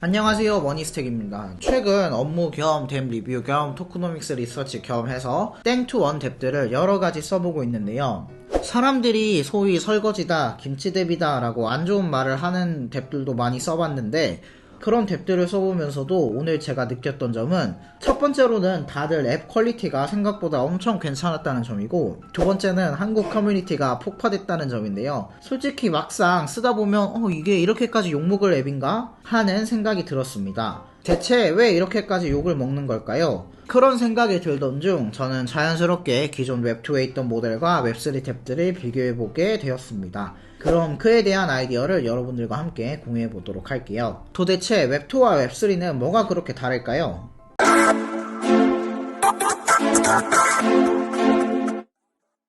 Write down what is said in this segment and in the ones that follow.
안녕하세요, 머니스택입니다. 최근 업무 겸 뎨 리뷰 겸 토크노믹스 리서치 겸 해서 땡투원 뎨들을 여러가지 써보고 있는데요. 사람들이 소위 설거지다, 김치뎨이다 라고 안 좋은 말을 하는 뎨들도 많이 써봤는데, 그런 뎨들을 써보면서도 오늘 제가 느꼈던 점은, 첫 번째로는 다들 앱 퀄리티가 생각보다 엄청 괜찮았다는 점이고, 두 번째는 한국 커뮤니티가 폭파됐다는 점인데요. 솔직히 막상 쓰다 보면 이게 이렇게까지 욕먹을 앱인가? 하는 생각이 들었습니다. 대체 왜 이렇게까지 욕을 먹는 걸까요? 그런 생각이 들던 중 저는 자연스럽게 기존 웹2에 있던 모델과 웹3 탭들을 비교해보게 되었습니다. 그럼 그에 대한 아이디어를 여러분들과 함께 공유해보도록 할게요. 도대체 웹2와 웹3는 뭐가 그렇게 다를까요?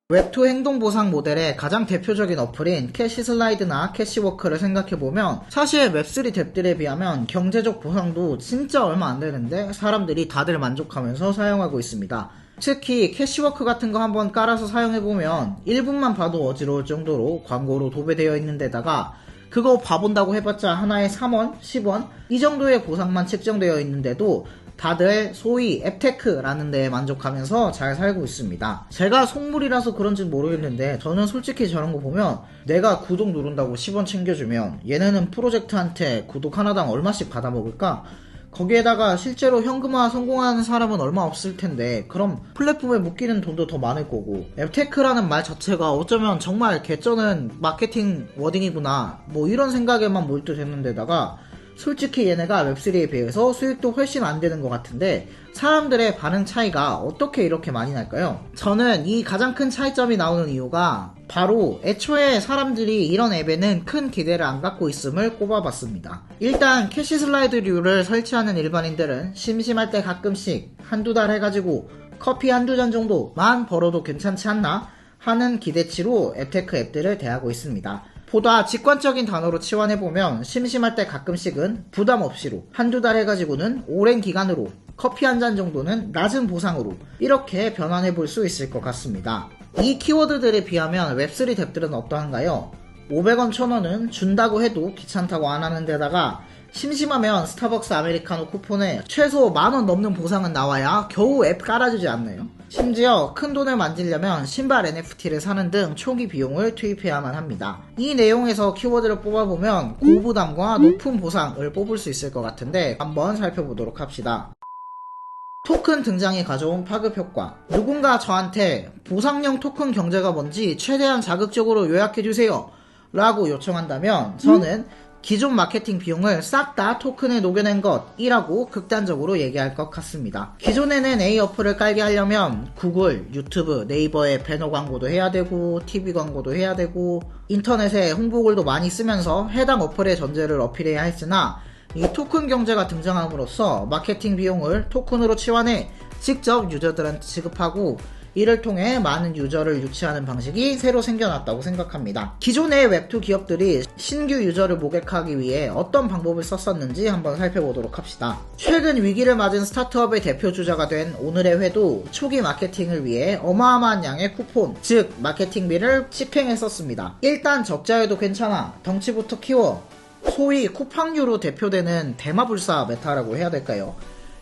웹2 행동보상 모델의 가장 대표적인 어플인 캐시슬라이드나 캐시워크를 생각해보면 사실 웹3 뎨들에 비하면 경제적 보상도 진짜 얼마 안되는데 사람들이 다들 만족하면서 사용하고 있습니다. 특히 캐시워크 같은 거 한번 깔아서 사용해보면 1분만 봐도 어지러울 정도로 광고로 도배되어 있는 데다가 그거 봐본다고 해봤자 하나에 3원, 10원 이 정도의 보상만 책정되어 있는데도 다들 소위 앱테크라는 데에 만족하면서 잘 살고 있습니다. 제가 속물이라서 그런지 모르겠는데 저는 솔직히 저런 거 보면 내가 구독 누른다고 10원 챙겨주면 얘네는 프로젝트한테 구독 하나당 얼마씩 받아먹을까? 거기에다가 실제로 현금화 성공하는 사람은 얼마 없을 텐데 그럼 플랫폼에 묶이는 돈도 더 많을 거고 앱테크라는 말 자체가 어쩌면 정말 개쩌는 마케팅 워딩이구나 뭐 이런 생각에만 몰두되는 데다가 솔직히 얘네가 웹3에 비해서 수익도 훨씬 안 되는 것 같은데 사람들의 반응 차이가 어떻게 이렇게 많이 날까요? 저는 이 가장 큰 차이점이 나오는 이유가 바로 애초에 사람들이 이런 앱에는 큰 기대를 안 갖고 있음을 꼽아봤습니다. 일단 캐시슬라이드류를 설치하는 일반인들은 심심할 때 가끔씩 한두 달 해가지고 커피 한두 잔 정도만 벌어도 괜찮지 않나 하는 기대치로 앱테크 앱들을 대하고 있습니다. 보다 직관적인 단어로 치환해보면 심심할 때 가끔씩은 부담 없이로 한두 달 해가지고는 오랜 기간으로 커피 한 잔 정도는 낮은 보상으로 이렇게 변환해볼 수 있을 것 같습니다. 이 키워드들에 비하면 웹3 뎨들은 어떠한가요? 500원 1000원은 준다고 해도 귀찮다고 안 하는 데다가 심심하면 스타벅스 아메리카노 쿠폰에 최소 10,000원 넘는 보상은 나와야 겨우 앱 깔아주지 않나요? 심지어 큰 돈을 만지려면 신발 NFT를 사는 등 초기 비용을 투입해야만 합니다. 이 내용에서 키워드를 뽑아보면 고부담과 높은 보상을 뽑을 수 있을 것 같은데 한번 살펴보도록 합시다. 토큰 등장이 가져온 파급 효과. 누군가 저한테 보상형 토큰 경제가 뭔지 최대한 자극적으로 요약해주세요 라고 요청한다면 저는 기존 마케팅 비용을 싹 다 토큰에 녹여낸 것이라고 극단적으로 얘기할 것 같습니다. 기존에는 A 어플을 깔게 하려면 구글, 유튜브, 네이버에 배너 광고도 해야 되고 TV 광고도 해야 되고 인터넷에 홍보글도 많이 쓰면서 해당 어플의 존재를 어필해야 했으나 이 토큰 경제가 등장함으로써 마케팅 비용을 토큰으로 치환해 직접 유저들한테 지급하고 이를 통해 많은 유저를 유치하는 방식이 새로 생겨났다고 생각합니다. 기존의 웹2 기업들이 신규 유저를 모객하기 위해 어떤 방법을 썼었는지 한번 살펴보도록 합시다. 최근 위기를 맞은 스타트업의 대표주자가 된 오늘의 회도 초기 마케팅을 위해 어마어마한 양의 쿠폰, 즉 마케팅비를 집행했었습니다. 일단 적자여도 괜찮아, 덩치부터 키워, 소위 쿠팡류로 대표되는 대마불사 메타라고 해야 될까요?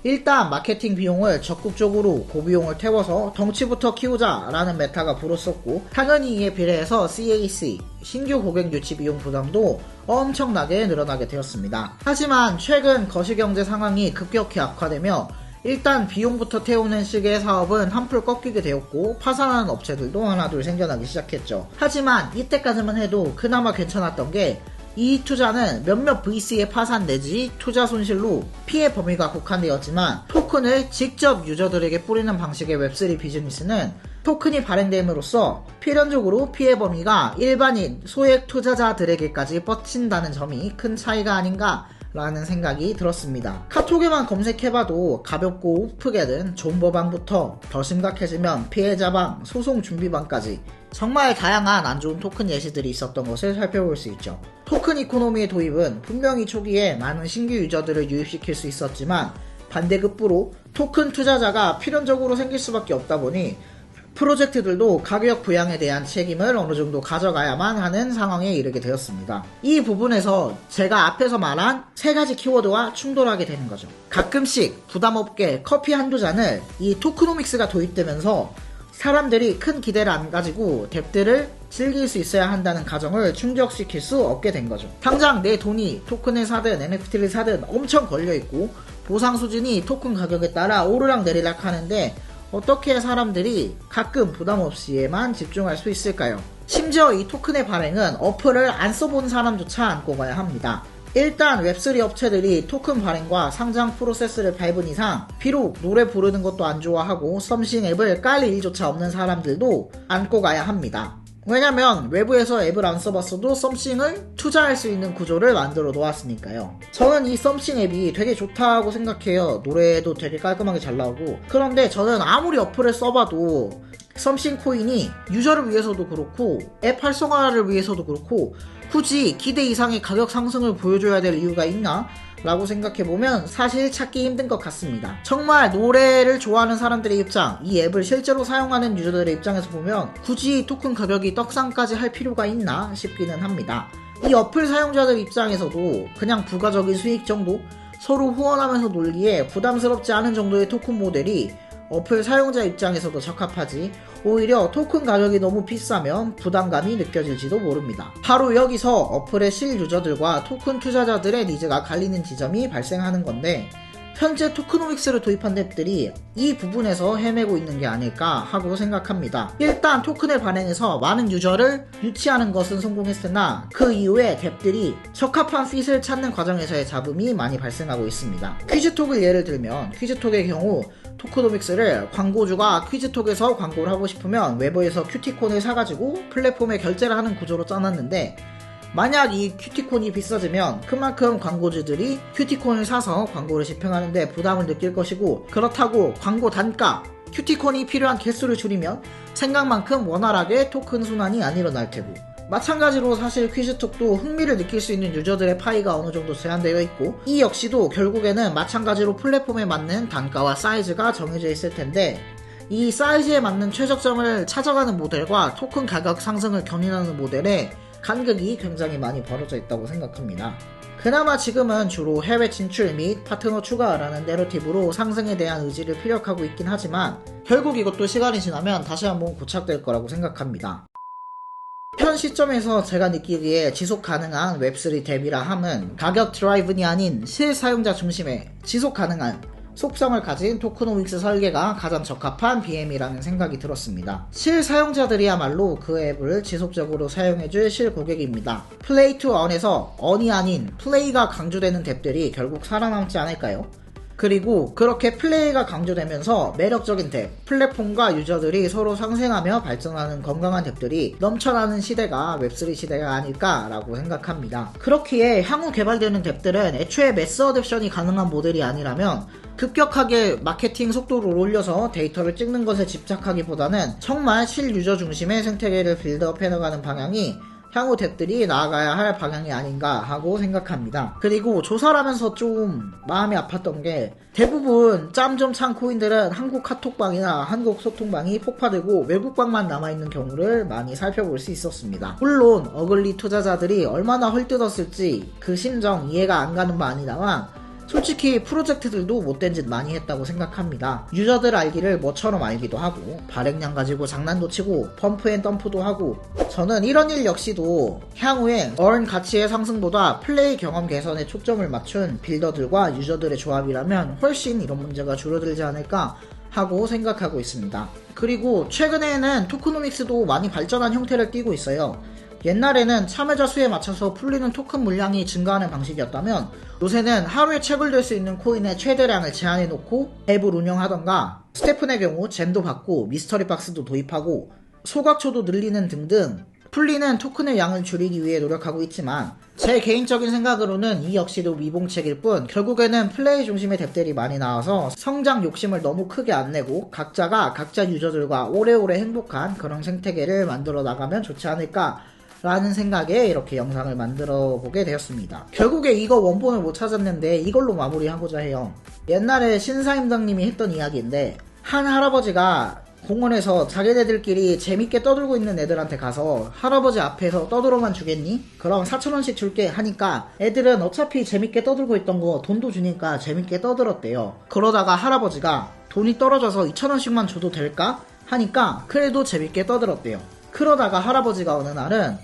일단 마케팅 비용을 적극적으로 고비용을 태워서 덩치부터 키우자 라는 메타가 불었었고 당연히 이에 비례해서 CAC, 신규 고객 유치 비용 부담도 엄청나게 늘어나게 되었습니다. 하지만 최근 거시경제 상황이 급격히 악화되며 일단 비용부터 태우는 식의 사업은 한풀 꺾이게 되었고 파산하는 업체들도 하나둘 생겨나기 시작했죠. 하지만 이때까지만 해도 그나마 괜찮았던 게 이 투자는 몇몇 VC의 파산 내지 투자 손실로 피해 범위가 국한되었지만 토큰을 직접 유저들에게 뿌리는 방식의 웹3 비즈니스는 토큰이 발행됨으로써 필연적으로 피해 범위가 일반인 소액 투자자들에게까지 뻗친다는 점이 큰 차이가 아닌가 라는 생각이 들었습니다. 카톡에만 검색해봐도 가볍고 우프게는 존버방부터 더 심각해지면 피해자방, 소송 준비방까지 정말 다양한 안 좋은 토큰 예시들이 있었던 것을 살펴볼 수 있죠. 토큰 이코노미의 도입은 분명히 초기에 많은 신규 유저들을 유입시킬 수 있었지만 반대급부로 토큰 투자자가 필연적으로 생길 수밖에 없다 보니 프로젝트들도 가격 부양에 대한 책임을 어느 정도 가져가야만 하는 상황에 이르게 되었습니다. 이 부분에서 제가 앞에서 말한 3가지 키워드와 충돌하게 되는 거죠. 가끔씩 부담없게 커피 한두 잔을 이 토크노믹스가 도입되면서 사람들이 큰 기대를 안 가지고 뎁들을 즐길 수 있어야 한다는 가정을 충족시킬 수 없게 된 거죠. 당장 내 돈이 토큰을 사든 NFT를 사든 엄청 걸려있고 보상 수준이 토큰 가격에 따라 오르락 내리락 하는데 어떻게 사람들이 가끔 부담 없이에만 집중할 수 있을까요? 심지어 이 토큰의 발행은 어플을 안 써본 사람조차 안고 가야 합니다. 일단 웹3 업체들이 토큰 발행과 상장 프로세스를 밟은 이상 비록 노래 부르는 것도 안 좋아하고 썸씽 앱을 깔 일조차 없는 사람들도 안고 가야 합니다. 왜냐면 외부에서 앱을 안 써봤어도 썸씽을 투자할 수 있는 구조를 만들어 놓았으니까요. 저는 이 썸씽 앱이 되게 좋다고 생각해요. 노래도 되게 깔끔하게 잘 나오고. 그런데 저는 아무리 어플을 써봐도 썸씽 코인이 유저를 위해서도 그렇고 앱 활성화를 위해서도 그렇고 굳이 기대 이상의 가격 상승을 보여줘야 될 이유가 있나? 라고 생각해보면 사실 찾기 힘든 것 같습니다. 정말 노래를 좋아하는 사람들의 입장, 이 앱을 실제로 사용하는 유저들의 입장에서 보면 굳이 토큰 가격이 떡상까지 할 필요가 있나 싶기는 합니다. 이 어플 사용자들 입장에서도 그냥 부가적인 수익 정도? 서로 후원하면서 놀기에 부담스럽지 않은 정도의 토큰 모델이 어플 사용자 입장에서도 적합하지 오히려 토큰 가격이 너무 비싸면 부담감이 느껴질지도 모릅니다. 바로 여기서 어플의 실유저들과 토큰 투자자들의 니즈가 갈리는 지점이 발생하는 건데 현재 토크노믹스를 도입한 앱들이 이 부분에서 헤매고 있는 게 아닐까 하고 생각합니다. 일단 토큰을 발행해서 많은 유저를 유치하는 것은 성공했으나 그 이후에 앱들이 적합한 핏을 찾는 과정에서의 잡음이 많이 발생하고 있습니다. 퀴즈톡을 예를 들면 퀴즈톡의 경우 토크노믹스를 광고주가 퀴즈톡에서 광고를 하고 싶으면 웨버에서 큐티콘을 사가지고 플랫폼에 결제를 하는 구조로 짜놨는데 만약 이 큐티콘이 비싸지면 그만큼 광고주들이 큐티콘을 사서 광고를 집행하는데 부담을 느낄 것이고 그렇다고 광고 단가, 큐티콘이 필요한 개수를 줄이면 생각만큼 원활하게 토큰 순환이 안 일어날 테고 마찬가지로 사실 퀴즈톡도 흥미를 느낄 수 있는 유저들의 파이가 어느 정도 제한되어 있고 이 역시도 결국에는 마찬가지로 플랫폼에 맞는 단가와 사이즈가 정해져 있을 텐데 이 사이즈에 맞는 최적점을 찾아가는 모델과 토큰 가격 상승을 견인하는 모델에 간극이 굉장히 많이 벌어져 있다고 생각합니다. 그나마 지금은 주로 해외 진출 및 파트너 추가라는 내러티브로 상승에 대한 의지를 피력하고 있긴 하지만 결국 이것도 시간이 지나면 다시 한번 고착될 거라고 생각합니다. 현 시점에서 제가 느끼기에 지속 가능한 웹3 뎁이라 함은 가격 드라이븐이 아닌 실사용자 중심의 지속 가능한 속성을 가진 토크노믹스 설계가 가장 적합한 BM이라는 생각이 들었습니다. 실사용자들이야말로 그 앱을 지속적으로 사용해줄 실고객입니다. 플레이 투 earn에서 earn이 아닌 플레이가 강조되는 뎁들이 결국 살아남지 않을까요? 그리고 그렇게 플레이가 강조되면서 매력적인 뎁, 플랫폼과 유저들이 서로 상생하며 발전하는 건강한 뎁들이 넘쳐나는 시대가 웹3 시대가 아닐까라고 생각합니다. 그렇기에 향후 개발되는 뎁들은 애초에 매스 어댑션이 가능한 모델이 아니라면 급격하게 마케팅 속도를 올려서 데이터를 찍는 것에 집착하기보다는 정말 실유저 중심의 생태계를 빌드업 해나가는 방향이 향후 뎁들이 나아가야 할 방향이 아닌가 하고 생각합니다. 그리고 조사를 하면서 좀 마음이 아팠던 게 대부분 짬 좀 찬 코인들은 한국 카톡방이나 한국 소통방이 폭파되고 외국방만 남아있는 경우를 많이 살펴볼 수 있었습니다. 물론 어글리 투자자들이 얼마나 헐뜯었을지 그 심정 이해가 안 가는 바 아니다만 솔직히 프로젝트들도 못된 짓 많이 했다고 생각합니다. 유저들 알기를 뭐처럼 알기도 하고 발행량 가지고 장난도 치고 펌프 앤 덤프도 하고 저는 이런 일 역시도 향후에 earn 가치의 상승보다 플레이 경험 개선에 초점을 맞춘 빌더들과 유저들의 조합이라면 훨씬 이런 문제가 줄어들지 않을까 하고 생각하고 있습니다. 그리고 최근에는 토크노믹스도 많이 발전한 형태를 띠고 있어요. 옛날에는 참여자 수에 맞춰서 풀리는 토큰 물량이 증가하는 방식이었다면 요새는 하루에 체불될 수 있는 코인의 최대량을 제한해놓고 앱을 운영하던가 스테픈의 경우 잼도 받고 미스터리 박스도 도입하고 소각초도 늘리는 등등 풀리는 토큰의 양을 줄이기 위해 노력하고 있지만 제 개인적인 생각으로는 이 역시도 미봉책일 뿐 결국에는 플레이 중심의 뎁들이 많이 나와서 성장 욕심을 너무 크게 안 내고 각자가 각자 유저들과 오래오래 행복한 그런 생태계를 만들어 나가면 좋지 않을까 라는 생각에 이렇게 영상을 만들어 보게 되었습니다. 결국에 이거 원본을 못 찾았는데 이걸로 마무리하고자 해요. 옛날에 신사임당님이 했던 이야기인데 한 할아버지가 공원에서 자기네들끼리 재밌게 떠들고 있는 애들한테 가서 할아버지 앞에서 떠들어만 주겠니? 그럼 4,000원씩 줄게 하니까 애들은 어차피 재밌게 떠들고 있던 거 돈도 주니까 재밌게 떠들었대요. 그러다가 할아버지가 돈이 떨어져서 2,000원씩만 줘도 될까? 하니까 그래도 재밌게 떠들었대요. 그러다가 할아버지가 어느 날은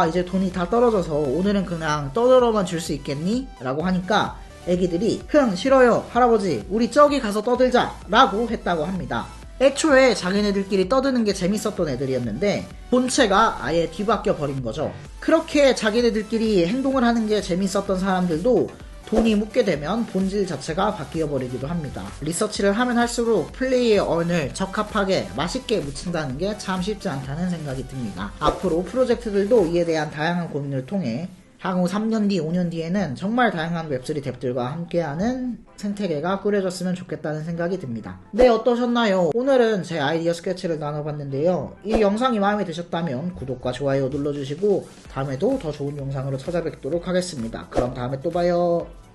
이제 돈이 다 떨어져서 오늘은 그냥 떠들어만 줄 수 있겠니? 라고 하니까 애기들이 싫어요 할아버지 우리 저기 가서 떠들자 라고 했다고 합니다. 애초에 자기네들끼리 떠드는 게 재밌었던 애들이었는데 본체가 아예 뒤바뀌어 버린 거죠. 그렇게 자기네들끼리 행동을 하는 게 재밌었던 사람들도 돈이 묻게 되면 본질 자체가 바뀌어 버리기도 합니다. 리서치를 하면 할수록 플레이의 언을 적합하게 맛있게 묻힌다는 게 참 쉽지 않다는 생각이 듭니다. 앞으로 프로젝트들도 이에 대한 다양한 고민을 통해 향후 3년 뒤, 5년 뒤에는 정말 다양한 웹3 뎁들과 함께하는 생태계가 꾸려졌으면 좋겠다는 생각이 듭니다. 네, 어떠셨나요? 오늘은 제 아이디어 스케치를 나눠봤는데요. 이 영상이 마음에 드셨다면 구독과 좋아요 눌러주시고 다음에도 더 좋은 영상으로 찾아뵙도록 하겠습니다. 그럼 다음에 또 봐요.